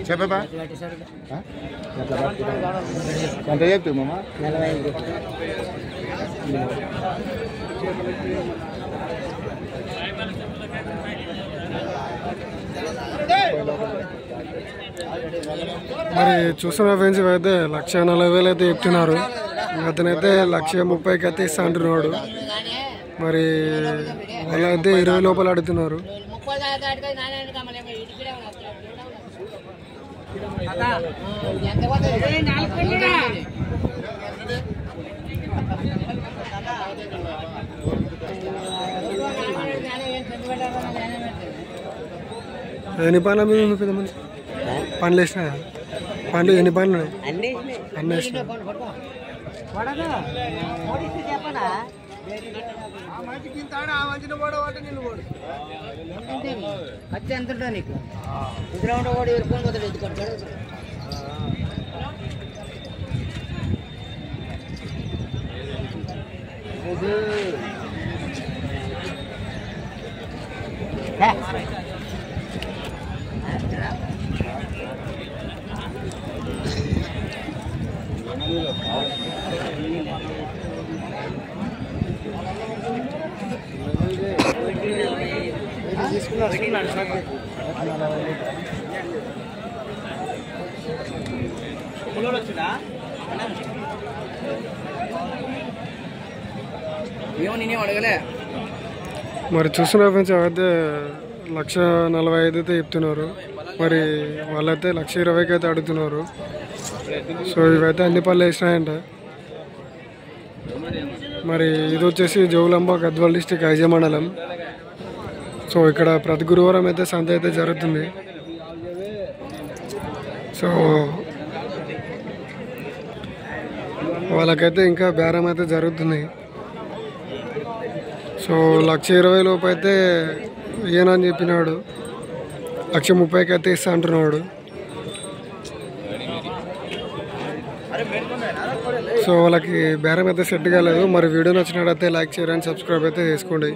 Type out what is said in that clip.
చెప్పా ఎంత చెప్తావు మామ? మరి చూస్తున్న ఫ్రెండ్స్ అయితే 1,40,000 అయితే చెప్తున్నారు. అతనైతే 1,30,000 అయితే ఇస్తా అంటున్నాడు. మరి వాళ్ళైతే 20 లోపల అడుగుతున్నారు. ఎన్ని పనులు మీద ఉంది పెద్ద మనిషి? పనులు వేసినా పనులు ఎన్ని పనులు ఉన్నాయి? అన్నీ వేసినా. మరి చూస్తున్న ఫ్రెండ్స్ అయితే 1,40,000 అయితే చెప్తున్నారు. మరి వాళ్ళైతే 1,20,000 అయితే అడుగుతున్నారు. సో ఇవైతే అన్ని పళ్ళు వేసినాయంట. మరి ఇది వచ్చేసి జోగులాంబ గద్వాల్ డిస్టిక్ ఐజ మండలం. సో ఇక్కడ ప్రతి గురువారం అయితే సంత అయితే జరుగుతుంది. సో వాళ్ళకైతే ఇంకా బేరం అయితే జరుగుతుంది. సో 1,20,000 లోపు అయితే ఏనని చెప్పినాడు. 1,30,000 అయితే ఇస్తా అంటున్నాడు. సో వాళ్ళకి బేరం అయితే సెట్ కాలేదు. మరి వీడియో నచ్చినట్టయితే లైక్ చేయండి, సబ్స్క్రైబ్ అయితే చేసుకోండి.